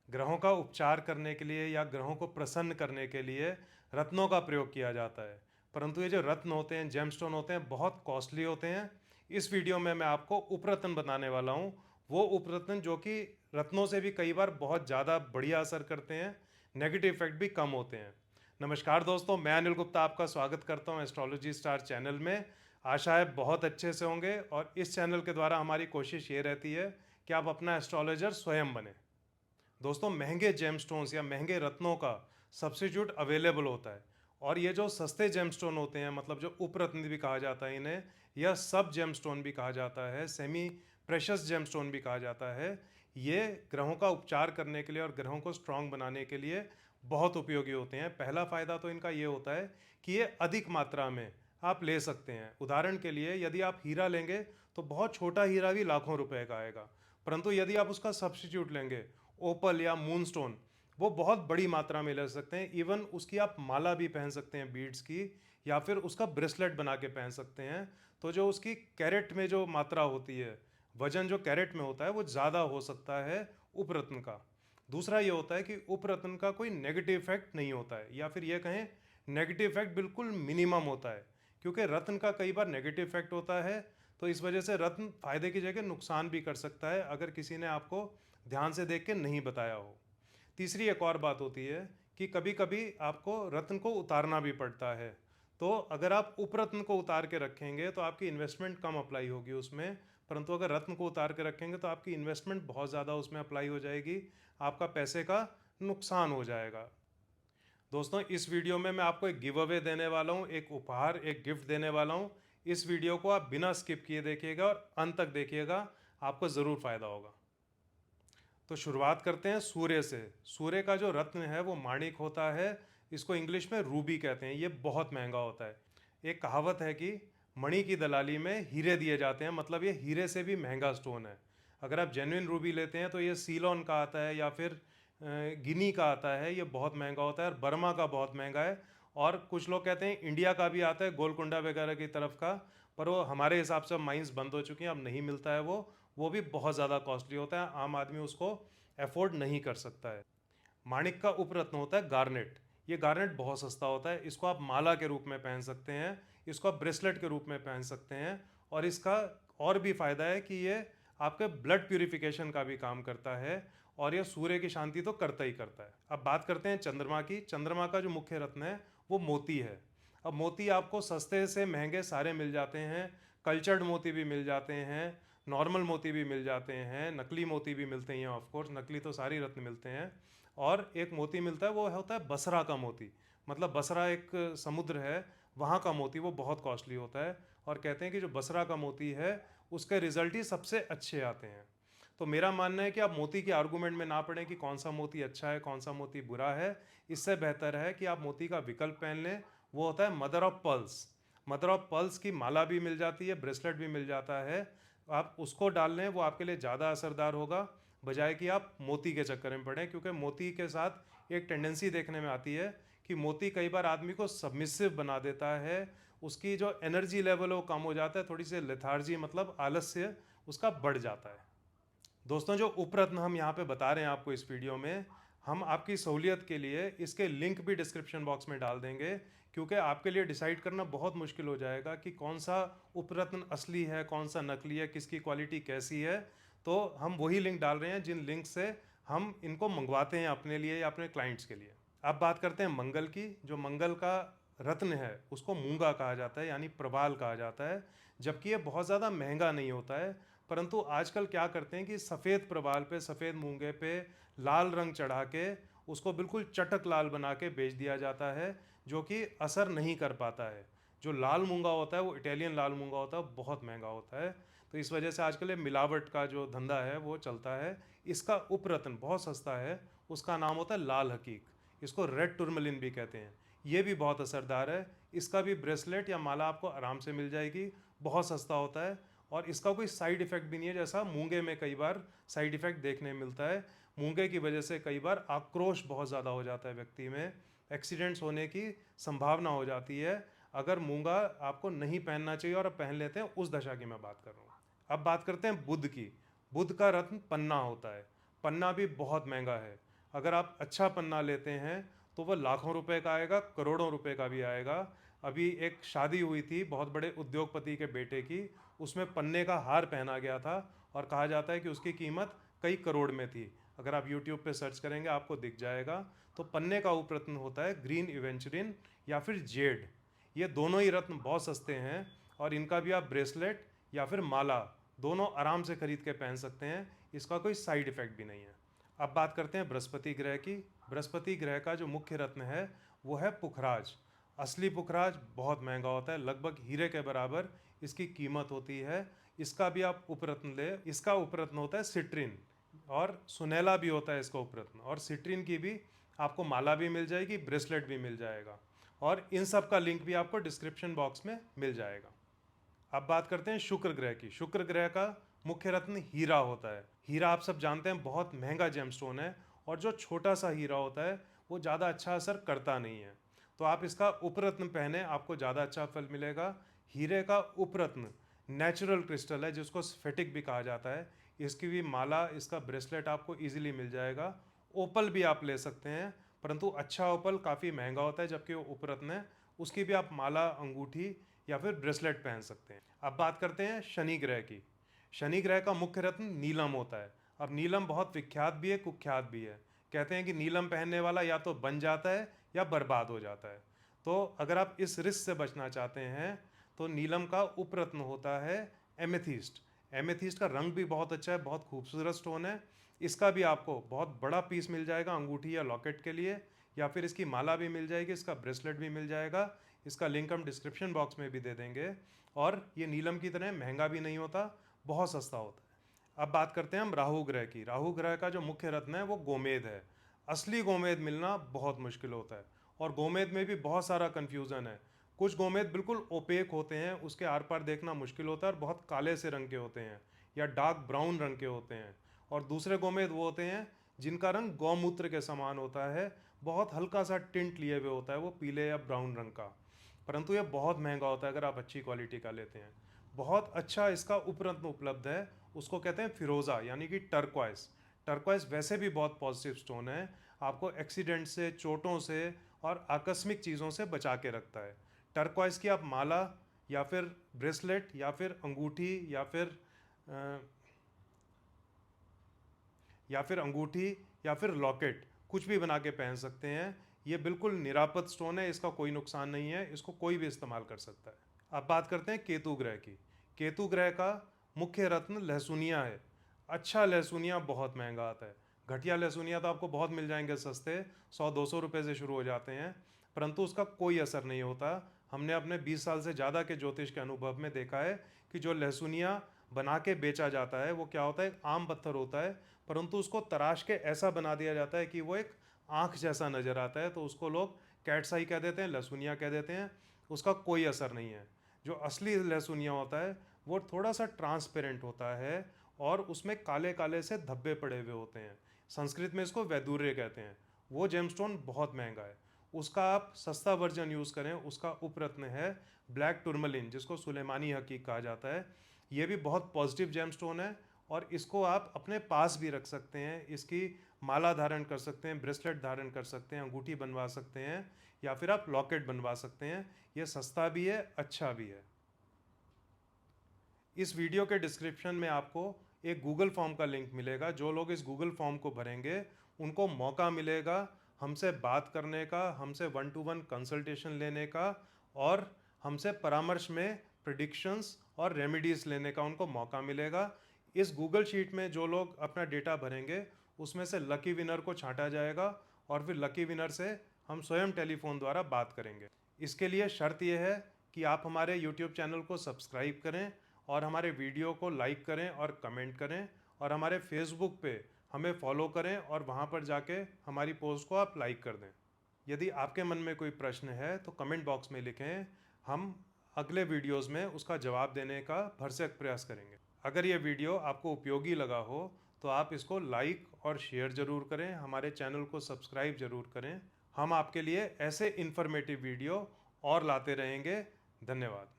ग्रहों का उपचार करने के लिए या ग्रहों को प्रसन्न करने के लिए रत्नों का प्रयोग किया जाता है। परंतु ये जो रत्न होते हैं, जेमस्टोन होते हैं, बहुत कॉस्टली होते हैं। इस वीडियो में मैं आपको उपरत्न बताने वाला हूँ, वो उपरत्न जो कि रत्नों से भी कई बार बहुत ज़्यादा बढ़िया असर करते हैं, नेगेटिव इफेक्ट भी कम होते हैं। नमस्कार दोस्तों, मैं अनिल गुप्ता आपका स्वागत करता हूँ एस्ट्रोलॉजी स्टार चैनल में। आशा है बहुत अच्छे से होंगे और इस चैनल के द्वारा हमारी कोशिश ये रहती है कि आप अपना एस्ट्रोलॉजर स्वयं बने। दोस्तों, महंगे जेमस्टोन्स या महंगे रत्नों का सब्स्टिट्यूट अवेलेबल होता है, और ये जो सस्ते जेमस्टोन होते हैं, मतलब जो उपरत्न भी कहा जाता है इन्हें, या सब जेमस्टोन भी कहा जाता है, सेमी प्रेशस जेमस्टोन भी कहा जाता है, ये ग्रहों का उपचार करने के लिए और ग्रहों को स्ट्रांग बनाने के लिए बहुत उपयोगी होते हैं। पहला फ़ायदा तो इनका ये होता है कि ये अधिक मात्रा में आप ले सकते हैं। उदाहरण के लिए यदि आप हीरा लेंगे तो बहुत छोटा हीरा भी लाखों रुपए का आएगा, परंतु यदि आप उसका सब्स्टिट्यूट लेंगे, ओपल या मूनस्टोन, वो बहुत बड़ी मात्रा में ले सकते हैं। इवन उसकी आप माला भी पहन सकते हैं बीड्स की, या फिर उसका ब्रेसलेट बना के पहन सकते हैं। तो जो उसकी कैरेट में जो मात्रा होती है, वजन जो कैरेट में होता है, वो ज़्यादा हो सकता है उपरत्न का। दूसरा ये होता है कि उपरत्न का कोई नेगेटिव इफेक्ट नहीं होता है, या फिर ये कहें नेगेटिव इफेक्ट बिल्कुल मिनिमम होता है, क्योंकि रत्न का कई बार नेगेटिव इफेक्ट होता है। तो इस वजह से रत्न फायदे की जगह नुकसान भी कर सकता है, अगर किसी ने आपको ध्यान से देख के नहीं बताया हो। तीसरी एक और बात होती है कि कभी कभी आपको रत्न को उतारना भी पड़ता है। तो अगर आप उपरत्न को उतार के रखेंगे तो आपकी इन्वेस्टमेंट कम अप्लाई होगी उसमें, परंतु अगर रत्न को उतार के रखेंगे तो आपकी इन्वेस्टमेंट बहुत ज़्यादा उसमें अप्लाई हो जाएगी, आपका पैसे का नुकसान हो जाएगा। दोस्तों, इस वीडियो में मैं आपको एक गिव अवे देने वाला हूँ, एक उपहार, एक गिफ्ट देने वाला हूँ। इस वीडियो को आप बिना स्किप किए देखिएगा और अंत तक देखिएगा, आपको ज़रूर फ़ायदा होगा। तो शुरुआत करते हैं सूर्य से। सूर्य का जो रत्न है वो माणिक होता है, इसको इंग्लिश में रूबी कहते हैं। ये बहुत महंगा होता है। एक कहावत है कि मणि की दलाली में हीरे दिए जाते हैं, मतलब ये हीरे से भी महंगा स्टोन है। अगर आप जेन्युइन रूबी लेते हैं तो ये सीलोन का आता है या फिर गिनी का आता है, ये बहुत महंगा होता है। और बर्मा का बहुत महंगा है, और कुछ लोग कहते हैं इंडिया का भी आता है, गोलकुंडा वगैरह की तरफ का, पर वो हमारे हिसाब से माइंस बंद हो चुकी हैं, अब नहीं मिलता है वो भी बहुत ज़्यादा कॉस्टली होता है, आम आदमी उसको अफोर्ड नहीं कर सकता है। माणिक का उपरत्न होता है गार्नेट। ये गार्नेट बहुत सस्ता होता है, इसको आप माला के रूप में पहन सकते हैं, इसको आप ब्रेसलेट के रूप में पहन सकते हैं। और इसका और भी फ़ायदा है कि ये आपके ब्लड प्यूरिफिकेशन का भी काम करता है, और ये सूर्य की शांति तो करता ही करता है। अब बात करते हैं चंद्रमा की। चंद्रमा का जो मुख्य रत्न है वो मोती है। अब मोती आपको सस्ते से महंगे सारे मिल जाते हैं। कल्चर्ड मोती भी मिल जाते हैं, नॉर्मल मोती भी मिल जाते हैं, नकली मोती भी मिलते हैं। ऑफ कोर्स नकली तो सारी रत्न मिलते हैं। और एक मोती मिलता है, वो होता है बसरा का मोती। मतलब बसरा एक समुद्र है, वहाँ का मोती, वो बहुत कॉस्टली होता है। और कहते हैं कि जो बसरा का मोती है उसके रिजल्ट ही सबसे अच्छे आते हैं। तो मेरा मानना है कि आप मोती के आर्गूमेंट में ना पड़ें कि कौन सा मोती अच्छा है कौन सा मोती बुरा है। इससे बेहतर है कि आप मोती का विकल्प पहन लें, वो होता है mother of pearls. Mother of pearls की माला भी मिल जाती है, ब्रेसलेट भी मिल जाता है। आप उसको डाल लें, वो आपके लिए ज़्यादा असरदार होगा, बजाय कि आप मोती के चक्कर में पड़ें। क्योंकि मोती के साथ एक टेंडेंसी देखने में आती है कि मोती कई बार आदमी को सबमिसिव बना देता है, उसकी जो एनर्जी लेवल है वो कम हो जाता है, थोड़ी सी लेथार्जी मतलब आलस्य उसका बढ़ जाता है। दोस्तों, जो उपरत्न हम यहाँ पे बता रहे हैं आपको इस वीडियो में, हम आपकी सहूलियत के लिए इसके लिंक भी डिस्क्रिप्शन बॉक्स में डाल देंगे, क्योंकि आपके लिए डिसाइड करना बहुत मुश्किल हो जाएगा कि कौन सा उपरत्न असली है कौन सा नकली है, किसकी क्वालिटी कैसी है। तो हम वही लिंक डाल रहे हैं जिन लिंक से हम इनको मंगवाते हैं अपने लिए या अपने क्लाइंट्स के लिए। अब बात करते हैं मंगल की। जो मंगल का रत्न है उसको मूंगा कहा जाता है, यानी प्रवाल कहा जाता है। जबकि ये बहुत ज़्यादा महंगा नहीं होता है, परंतु आजकल क्या करते हैं कि सफ़ेद प्रवाल पे, सफ़ेद मूंगे पे लाल रंग चढ़ा के उसको बिल्कुल चटक लाल बना के बेच दिया जाता है, जो कि असर नहीं कर पाता है। जो लाल मूंगा होता है वो इटालियन लाल मूंगा होता है, बहुत महंगा होता है। तो इस वजह से आजकल ये मिलावट का जो धंधा है वो चलता है। इसका उपरत्न बहुत सस्ता है, उसका नाम होता है लाल हकीक। इसको रेड टुर्मलिन भी कहते हैं। ये भी बहुत असरदार है, इसका भी ब्रेसलेट या माला आपको आराम से मिल जाएगी, बहुत सस्ता होता है। और इसका कोई साइड इफ़ेक्ट भी नहीं है, जैसा मूंगे में कई बार साइड इफ़ेक्ट देखने मिलता है। मूंगे की वजह से कई बार आक्रोश बहुत ज़्यादा हो जाता है व्यक्ति में, एक्सीडेंट्स होने की संभावना हो जाती है। अगर मूंगा आपको नहीं पहनना चाहिए और आप पहन लेते हैं, उस दशा की मैं बात कर रहा हूँ। अब बात करते हैं बुध की। बुध का रत्न पन्ना होता है। पन्ना भी बहुत महंगा है। अगर आप अच्छा पन्ना लेते हैं तो वह लाखों रुपए का आएगा, करोड़ों रुपए का भी आएगा। अभी एक शादी हुई थी बहुत बड़े उद्योगपति के बेटे की, उसमें पन्ने का हार पहना गया था और कहा जाता है कि उसकी कीमत कई करोड़ में थी। अगर आप YouTube पे सर्च करेंगे आपको दिख जाएगा। तो पन्ने का उपरत्न होता है ग्रीन इवेंचुरिन या फिर जेड। ये दोनों ही रत्न बहुत सस्ते हैं और इनका भी आप ब्रेसलेट या फिर माला दोनों आराम से खरीद के पहन सकते हैं। इसका कोई साइड इफ़ेक्ट भी नहीं है। अब बात करते हैं बृहस्पति ग्रह की। बृहस्पति ग्रह का जो मुख्य रत्न है वो है पुखराज। असली पुखराज बहुत महंगा होता है, लगभग हीरे के बराबर इसकी कीमत होती है। इसका भी आप उपरत्न ले, इसका उपरत्न होता है सिट्रिन और सुनहला भी होता है इसका उपरत्न। और सिट्रिन की भी आपको माला भी मिल जाएगी, ब्रेसलेट भी मिल जाएगा और इन सब का लिंक भी आपको डिस्क्रिप्शन बॉक्स में मिल जाएगा। अब बात करते हैं शुक्र ग्रह की। शुक्र ग्रह का मुख्य रत्न हीरा होता है। हीरा आप सब जानते हैं बहुत महंगा जेमस्टोन है और जो छोटा सा हीरा होता है वो ज़्यादा अच्छा असर करता नहीं है। तो आप इसका उपरत्न पहने, आपको ज़्यादा अच्छा फल मिलेगा। हीरे का उपरत्न नेचुरल क्रिस्टल है जिसको स्फटिक भी कहा जाता है। इसकी भी माला, इसका ब्रेसलेट आपको इजीली मिल जाएगा। ओपल भी आप ले सकते हैं, परंतु अच्छा ओपल काफ़ी महंगा होता है, जबकि वो उपरत्न है उसकी भी आप माला, अंगूठी या फिर ब्रेसलेट पहन सकते हैं। अब बात करते हैं शनि ग्रह की। शनि ग्रह का मुख्य रत्न नीलम होता है। अब नीलम बहुत विख्यात भी है, कुख्यात भी है। कहते हैं कि नीलम पहनने वाला या तो बन जाता है या बर्बाद हो जाता है। तो अगर आप इस रिस्क से बचना चाहते हैं तो नीलम का उपरत्न होता है एमेथिस्ट। एमेथिस्ट का रंग भी बहुत अच्छा है, बहुत खूबसूरत स्टोन है। इसका भी आपको बहुत बड़ा पीस मिल जाएगा अंगूठी या लॉकेट के लिए, या फिर इसकी माला भी मिल जाएगी, इसका ब्रेसलेट भी मिल जाएगा। इसका लिंक हम डिस्क्रिप्शन बॉक्स में भी दे देंगे। और ये नीलम की तरह महंगा भी नहीं होता, बहुत सस्ता होता है। अब बात करते हैं हम राहु ग्रह की। राहु ग्रह का जो मुख्य रत्न है वो गोमेद है। असली गोमेद मिलना बहुत मुश्किल होता है और गोमेद में भी बहुत सारा कन्फ्यूज़न है। कुछ गोमेद बिल्कुल ओपेक होते हैं, उसके आर पार देखना मुश्किल होता है और बहुत काले से रंग के होते हैं या डार्क ब्राउन रंग के होते हैं। और दूसरे गोमेद वो होते हैं जिनका रंग गौमूत्र के समान होता है, बहुत हल्का सा टिंट लिए हुए होता है, वो पीले या ब्राउन रंग का। परंतु ये बहुत महंगा होता है अगर आप अच्छी क्वालिटी का लेते हैं। बहुत अच्छा इसका उपरत्न उपलब्ध है, उसको कहते हैं फिरोज़ा यानी कि टर्क्वाइस। टर्क्वाइस वैसे भी बहुत पॉजिटिव स्टोन है, आपको एक्सीडेंट से, चोटों से और आकस्मिक चीज़ों से बचा के रखता है। टर्क्वाइस की आप माला या फिर ब्रेसलेट या फिर अंगूठी या फिर लॉकेट कुछ भी बना के पहन सकते हैं। ये बिल्कुल निरापद स्टोन है, इसका कोई नुकसान नहीं है, इसको कोई भी इस्तेमाल कर सकता है। अब बात करते हैं केतु ग्रह की। केतु ग्रह का मुख्य रत्न लहसुनिया है। अच्छा लहसुनिया बहुत महंगा आता है। घटिया लहसुनिया तो आपको बहुत मिल जाएंगे सस्ते, 100-200 रुपये से शुरू हो जाते हैं, परंतु उसका कोई असर नहीं होता। हमने अपने 20 साल से ज़्यादा के ज्योतिष के अनुभव में देखा है कि जो लहसुनिया बना के बेचा जाता है वो क्या होता है, एक आम पत्थर होता है, परंतु उसको तराश के ऐसा बना दिया जाता है कि वो एक आँख जैसा नज़र आता है। तो उसको लोग कैट्स आई कह देते हैं, लहसुनिया कह देते हैं। उसका कोई असर नहीं है। जो असली लहसुनिया होता है वो थोड़ा सा ट्रांसपेरेंट होता है और उसमें काले काले से धब्बे पड़े हुए होते हैं। संस्कृत में इसको वैदुर्य कहते हैं। वो जेमस्टोन बहुत महंगा है, उसका आप सस्ता वर्जन यूज़ करें। उसका उपरत्न है ब्लैक टूरमलिन, जिसको सुलेमानी हकीक कहा जाता है। ये भी बहुत पॉजिटिव जेमस्टोन है और इसको आप अपने पास भी रख सकते हैं। इसकी माला धारण कर सकते हैं, ब्रेसलेट धारण कर सकते हैं, अंगूठी बनवा सकते हैं या फिर आप लॉकेट बनवा सकते हैं। ये सस्ता भी है, अच्छा भी है। इस वीडियो के डिस्क्रिप्शन में आपको एक गूगल फॉर्म का लिंक मिलेगा। जो लोग इस गूगल फॉर्म को भरेंगे उनको मौका मिलेगा हमसे बात करने का, हमसे 1-to-1 कंसल्टेशन लेने का और हमसे परामर्श में प्रिडिक्शंस और रेमेडीज़ लेने का उनको मौका मिलेगा। इस गूगल शीट में जो लोग अपना डेटा भरेंगे उसमें से लकी विनर को छांटा जाएगा और फिर लकी विनर से हम स्वयं टेलीफोन द्वारा बात करेंगे। इसके लिए शर्त यह है कि आप हमारे यूट्यूब चैनल को सब्सक्राइब करें और हमारे वीडियो को लाइक करें और कमेंट करें और हमारे फेसबुक पे हमें फॉलो करें और वहाँ पर जाके हमारी पोस्ट को आप लाइक कर दें। यदि आपके मन में कोई प्रश्न है तो कमेंट बॉक्स में लिखें, हम अगले वीडियोस में उसका जवाब देने का भरसक प्रयास करेंगे। अगर ये वीडियो आपको उपयोगी लगा हो तो आप इसको लाइक और शेयर ज़रूर करें, हमारे चैनल को सब्सक्राइब ज़रूर करें। हम आपके लिए ऐसे इन्फॉर्मेटिव वीडियो और लाते रहेंगे। धन्यवाद।